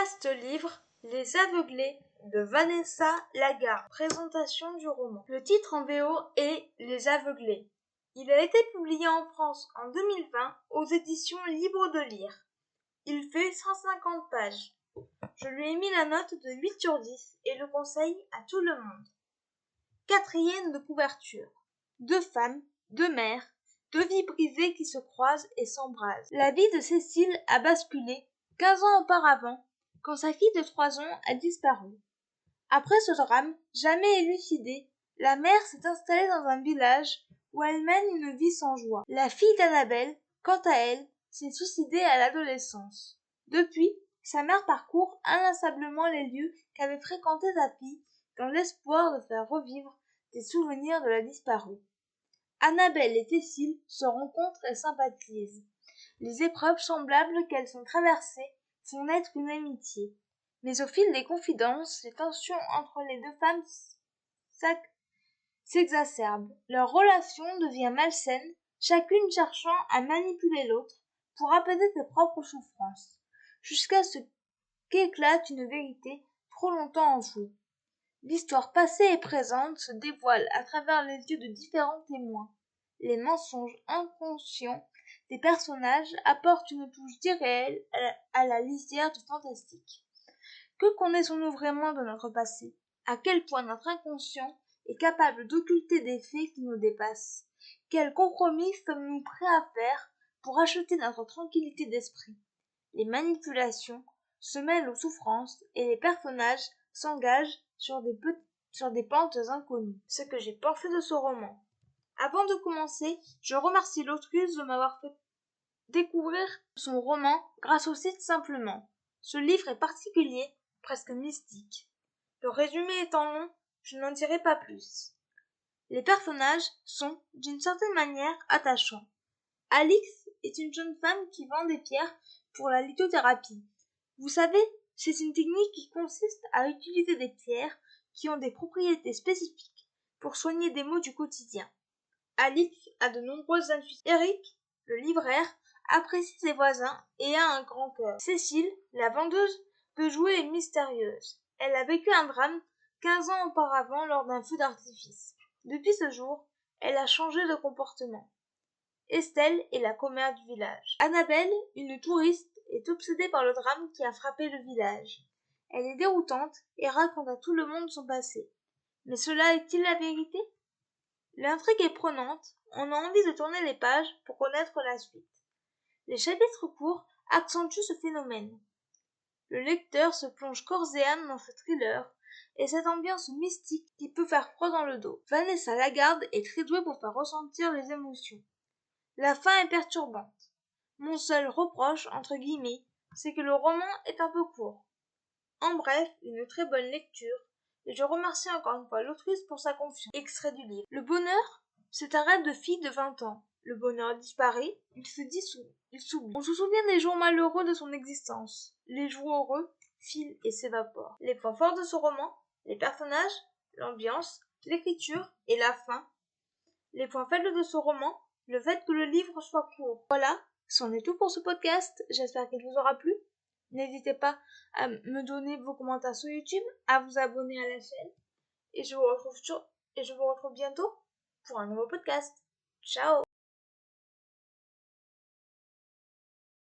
Vaste livre, Les Aveuglés de Vanessa Lagarde. Présentation du roman. Le titre en VO est Les Aveuglés. Il a été publié en France en 2020 aux éditions Libre de Lire. Il fait 150 pages. Je lui ai mis la note de 8 sur 10 et le conseille à tout le monde. 4e de couverture. 2 femmes, 2 mères, 2 vies brisées qui se croisent et s'embrasent. La vie de Cécile a basculé 15 ans auparavant, quand sa fille de 3 ans a disparu. Après ce drame, jamais élucidé, la mère s'est installée dans un village où elle mène une vie sans joie. La fille d'Annabelle, quant à elle, s'est suicidée à l'adolescence. Depuis, sa mère parcourt inlassablement les lieux qu'avait fréquentés sa fille, dans l'espoir de faire revivre des souvenirs de la disparue. Annabelle et Cécile se rencontrent et sympathisent. Les épreuves semblables qu'elles ont traversées font naître une amitié. Mais au fil des confidences, les tensions entre les deux femmes s'exacerbent. Leur relation devient malsaine, chacune cherchant à manipuler l'autre pour apaiser ses propres souffrances, jusqu'à ce qu'éclate une vérité trop longtemps enfouie. L'histoire passée et présente se dévoile à travers les yeux de différents témoins. Les mensonges inconscients des personnages apportent une touche d'irréel à la lisière du fantastique. Que connaissons-nous vraiment de notre passé? À quel point notre inconscient est capable d'occulter des faits qui nous dépassent? Quels compromis sommes-nous prêts à faire pour acheter notre tranquillité d'esprit? Les manipulations se mêlent aux souffrances et les personnages s'engagent sur des pentes inconnues. Ce que j'ai pensé de ce roman. Avant de commencer, je remercie l'autrice de m'avoir fait découvrir son roman grâce au site Simplement. Ce livre est particulier, presque mystique. Le résumé étant long, je n'en dirai pas plus. Les personnages sont, d'une certaine manière, attachants. Alix est une jeune femme qui vend des pierres pour la lithothérapie. Vous savez, c'est une technique qui consiste à utiliser des pierres qui ont des propriétés spécifiques pour soigner des maux du quotidien. Alix a de nombreuses intuitions. Eric, le libraire, apprécie ses voisins et a un grand cœur. Cécile, la vendeuse de jouets, est mystérieuse. Elle a vécu un drame 15 ans auparavant lors d'un feu d'artifice. Depuis ce jour, elle a changé de comportement. Estelle est la commère du village. Annabelle, une touriste, est obsédée par le drame qui a frappé le village. Elle est déroutante et raconte à tout le monde son passé. Mais cela est-il la vérité? L'intrigue est prenante, on a envie de tourner les pages pour connaître la suite. Les chapitres courts accentuent ce phénomène. Le lecteur se plonge corps et âme dans ce thriller et cette ambiance mystique qui peut faire froid dans le dos. Vanessa Lagarde est très douée pour faire ressentir les émotions. La fin est perturbante. Mon seul reproche, entre guillemets, c'est que le roman est un peu court. En bref, une très bonne lecture, et je remercie encore une fois l'autrice pour sa confiance. Extrait du livre. Le bonheur, c'est un rêve de fille de 20 ans. Le bonheur disparaît, il se dissout, il s'oublie. On se souvient des jours malheureux de son existence. Les jours heureux filent et s'évaporent. Les points forts de ce roman, les personnages, l'ambiance, l'écriture et la fin. Les points faibles de ce roman, le fait que le livre soit court. Voilà, c'en est tout pour ce podcast. J'espère qu'il vous aura plu. N'hésitez pas à me donner vos commentaires sur YouTube, à vous abonner à la chaîne. Et je vous retrouve bientôt pour un nouveau podcast. Ciao!